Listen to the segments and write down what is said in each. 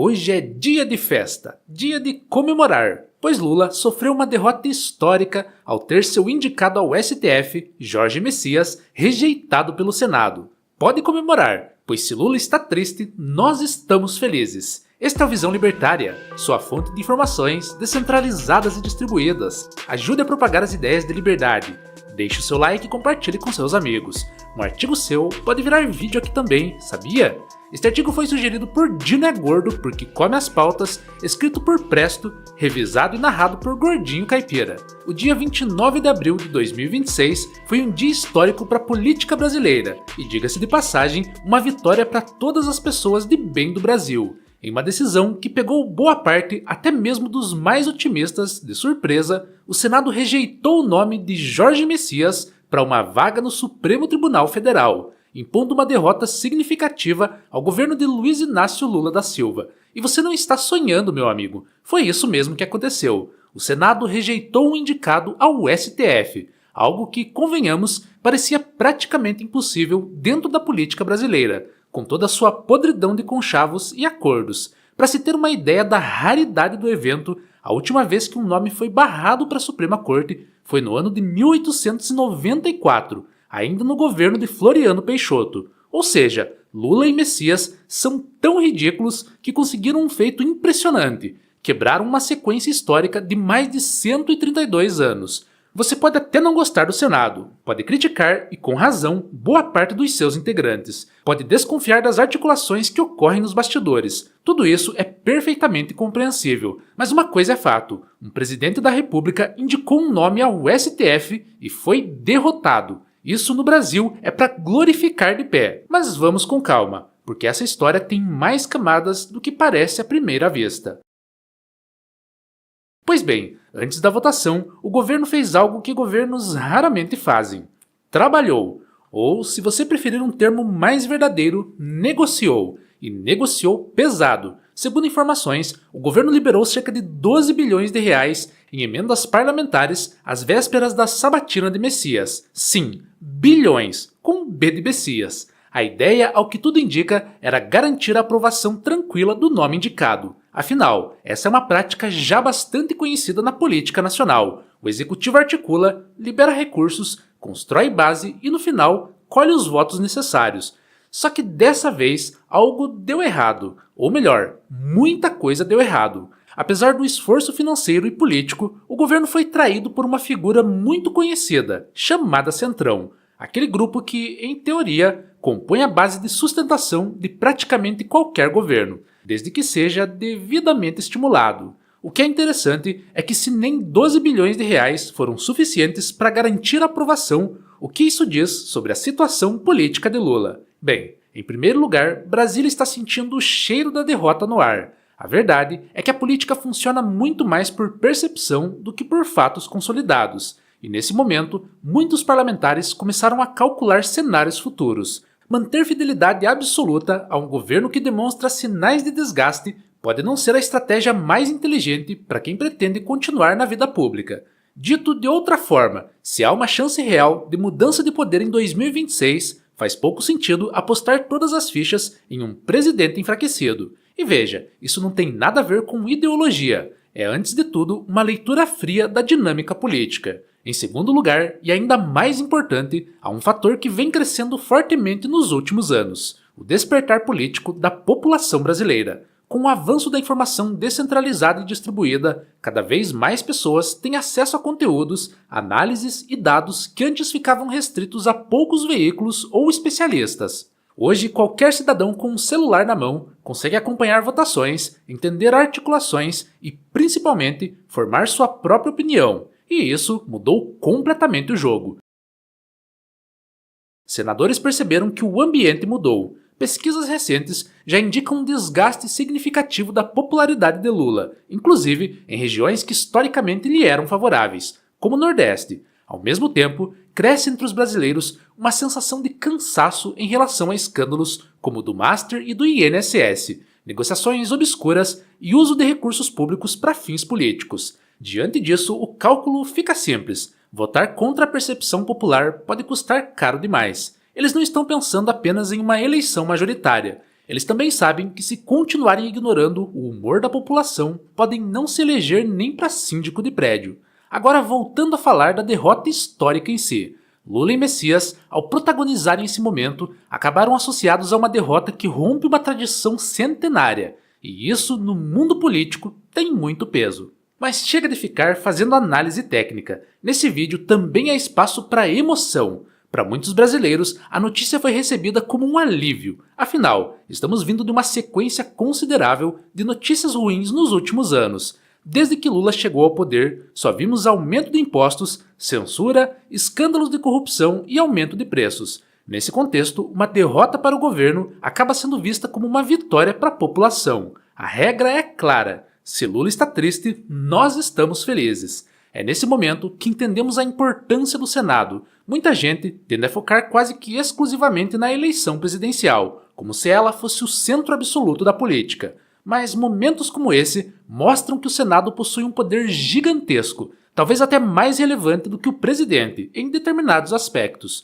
Hoje é dia de festa, dia de comemorar, pois Lula sofreu uma derrota histórica ao ter seu indicado ao STF, Jorge Messias, rejeitado pelo Senado. Pode comemorar, pois se Lula está triste, nós estamos felizes. Esta é a Visão Libertária, sua fonte de informações descentralizadas e distribuídas. Ajude a propagar as ideias de liberdade. Deixe o seu like e compartilhe com seus amigos. Um artigo seu pode virar vídeo aqui também, sabia? Este artigo foi sugerido por Dino é Gordo porque come as pautas, escrito por Presto, revisado e narrado por Gordinho Caipira. O dia 29 de abril de 2026 foi um dia histórico para a política brasileira e, diga-se de passagem, uma vitória para todas as pessoas de bem do Brasil. Em uma decisão que pegou boa parte, até mesmo dos mais otimistas, de surpresa, o Senado rejeitou o nome de Jorge Messias para uma vaga no Supremo Tribunal Federal, impondo uma derrota significativa ao governo de Luiz Inácio Lula da Silva. E você não está sonhando, meu amigo, foi isso mesmo que aconteceu. O Senado rejeitou um indicado ao STF, algo que, convenhamos, parecia praticamente impossível dentro da política brasileira, com toda a sua podridão de conchavos e acordos. Para se ter uma ideia da raridade do evento, a última vez que um nome foi barrado para a Suprema Corte foi no ano de 1894, ainda no governo de Floriano Peixoto. Ou seja, Lula e Messias são tão ridículos que conseguiram um feito impressionante: quebraram uma sequência histórica de mais de 132 anos. Você pode até não gostar do Senado, pode criticar, e com razão, boa parte dos seus integrantes, pode desconfiar das articulações que ocorrem nos bastidores. Tudo isso é perfeitamente compreensível, mas uma coisa é fato: um presidente da República indicou um nome ao STF e foi derrotado. Isso no Brasil é para glorificar de pé, mas vamos com calma, porque essa história tem mais camadas do que parece à primeira vista. Pois bem, antes da votação, o governo fez algo que governos raramente fazem: trabalhou, ou, se você preferir um termo mais verdadeiro, negociou, e negociou pesado. Segundo informações, o governo liberou cerca de 12 bilhões de reais em emendas parlamentares às vésperas da sabatina de Messias. Sim, bilhões, com B de Messias. A ideia, ao que tudo indica, era garantir a aprovação tranquila do nome indicado. Afinal, essa é uma prática já bastante conhecida na política nacional. O executivo articula, libera recursos, constrói base e, no final, colhe os votos necessários. Só que dessa vez algo deu errado, ou melhor, muita coisa deu errado. Apesar do esforço financeiro e político, o governo foi traído por uma figura muito conhecida, chamada Centrão. Aquele grupo que, em teoria, compõe a base de sustentação de praticamente qualquer governo, desde que seja devidamente estimulado. O que é interessante é que, se nem 12 bilhões de reais foram suficientes para garantir a aprovação, o que isso diz sobre a situação política de Lula? Bem, em primeiro lugar, Brasília está sentindo o cheiro da derrota no ar. A verdade é que a política funciona muito mais por percepção do que por fatos consolidados. E nesse momento, muitos parlamentares começaram a calcular cenários futuros. Manter fidelidade absoluta a um governo que demonstra sinais de desgaste pode não ser a estratégia mais inteligente para quem pretende continuar na vida pública. Dito de outra forma, se há uma chance real de mudança de poder em 2026, faz pouco sentido apostar todas as fichas em um presidente enfraquecido. E veja, isso não tem nada a ver com ideologia. É, antes de tudo, uma leitura fria da dinâmica política. Em segundo lugar, e ainda mais importante, há um fator que vem crescendo fortemente nos últimos anos: o despertar político da população brasileira. Com o avanço da informação descentralizada e distribuída, cada vez mais pessoas têm acesso a conteúdos, análises e dados que antes ficavam restritos a poucos veículos ou especialistas. Hoje, qualquer cidadão com um celular na mão consegue acompanhar votações, entender articulações e, principalmente, formar sua própria opinião. E isso mudou completamente o jogo. Senadores perceberam que o ambiente mudou. Pesquisas recentes já indicam um desgaste significativo da popularidade de Lula, inclusive em regiões que historicamente lhe eram favoráveis, como o Nordeste. Ao mesmo tempo, cresce entre os brasileiros uma sensação de cansaço em relação a escândalos como o do Master e do INSS, negociações obscuras e uso de recursos públicos para fins políticos. Diante disso, o cálculo fica simples: votar contra a percepção popular pode custar caro demais. Eles não estão pensando apenas em uma eleição majoritária. Eles também sabem que, se continuarem ignorando o humor da população, podem não se eleger nem para síndico de prédio. Agora, voltando a falar da derrota histórica em si. Lula e Messias, ao protagonizarem esse momento, acabaram associados a uma derrota que rompe uma tradição centenária. E isso, no mundo político, tem muito peso. Mas chega de ficar fazendo análise técnica. Nesse vídeo também há espaço para emoção. Para muitos brasileiros, a notícia foi recebida como um alívio. Afinal, estamos vindo de uma sequência considerável de notícias ruins nos últimos anos. Desde que Lula chegou ao poder, só vimos aumento de impostos, censura, escândalos de corrupção e aumento de preços. Nesse contexto, uma derrota para o governo acaba sendo vista como uma vitória para a população. A regra é clara: se Lula está triste, nós estamos felizes. É nesse momento que entendemos a importância do Senado. Muita gente tende a focar quase que exclusivamente na eleição presidencial, como se ela fosse o centro absoluto da política. Mas momentos como esse mostram que o Senado possui um poder gigantesco, talvez até mais relevante do que o presidente em determinados aspectos.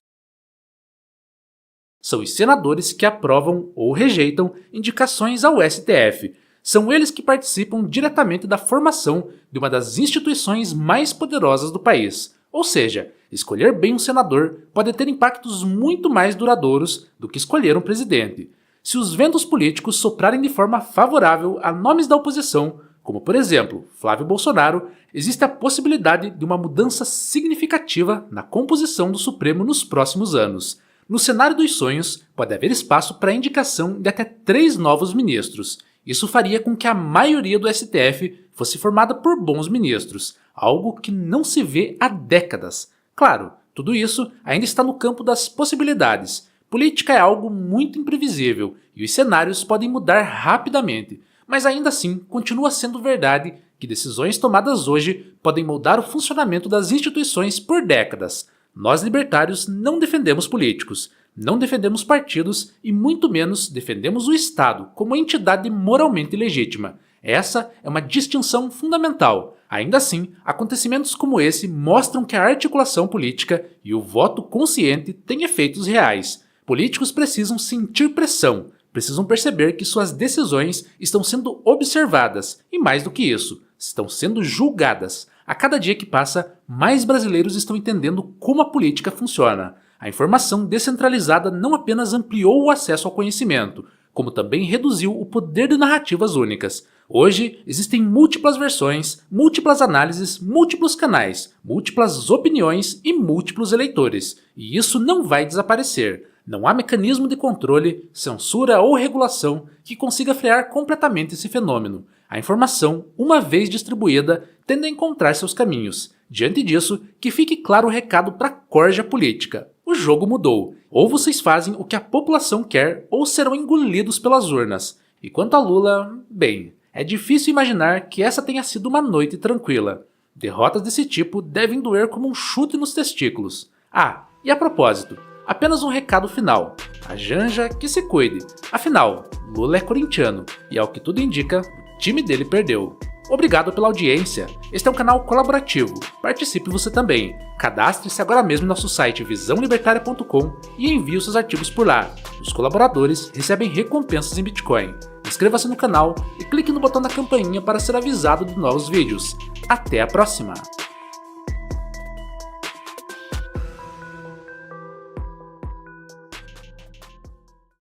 São os senadores que aprovam ou rejeitam indicações ao STF. São eles que participam diretamente da formação de uma das instituições mais poderosas do país. Ou seja, escolher bem um senador pode ter impactos muito mais duradouros do que escolher um presidente. Se os ventos políticos soprarem de forma favorável a nomes da oposição, como por exemplo Flávio Bolsonaro, existe a possibilidade de uma mudança significativa na composição do Supremo nos próximos anos. No cenário dos sonhos, pode haver espaço para a indicação de até 3 novos ministros. Isso faria com que a maioria do STF fosse formada por bons ministros, algo que não se vê há décadas. Claro, tudo isso ainda está no campo das possibilidades. Política é algo muito imprevisível e os cenários podem mudar rapidamente, mas ainda assim continua sendo verdade que decisões tomadas hoje podem moldar o funcionamento das instituições por décadas. Nós libertários não defendemos políticos, não defendemos partidos e muito menos defendemos o Estado como entidade moralmente legítima. Essa é uma distinção fundamental. Ainda assim, acontecimentos como esse mostram que a articulação política e o voto consciente têm efeitos reais. Políticos precisam sentir pressão, precisam perceber que suas decisões estão sendo observadas e, mais do que isso, estão sendo julgadas. A cada dia que passa, mais brasileiros estão entendendo como a política funciona. A informação descentralizada não apenas ampliou o acesso ao conhecimento, como também reduziu o poder de narrativas únicas. Hoje, existem múltiplas versões, múltiplas análises, múltiplos canais, múltiplas opiniões e múltiplos eleitores. E isso não vai desaparecer. Não há mecanismo de controle, censura ou regulação que consiga frear completamente esse fenômeno. A informação, uma vez distribuída, tende a encontrar seus caminhos. Diante disso, que fique claro o recado para a corja política. O jogo mudou. Ou vocês fazem o que a população quer, ou serão engolidos pelas urnas. E quanto a Lula, bem, é difícil imaginar que essa tenha sido uma noite tranquila. Derrotas desse tipo devem doer como um chute nos testículos. Ah, e a propósito, apenas um recado final. A Janja que se cuide. Afinal, Lula é corintiano e, ao que tudo indica, o time dele perdeu. Obrigado pela audiência. Este é um canal colaborativo. Participe você também. Cadastre-se agora mesmo em nosso site visãolibertaria.com e envie os seus artigos por lá. Os colaboradores recebem recompensas em Bitcoin. Inscreva-se no canal e clique no botão da campainha para ser avisado de novos vídeos. Até a próxima!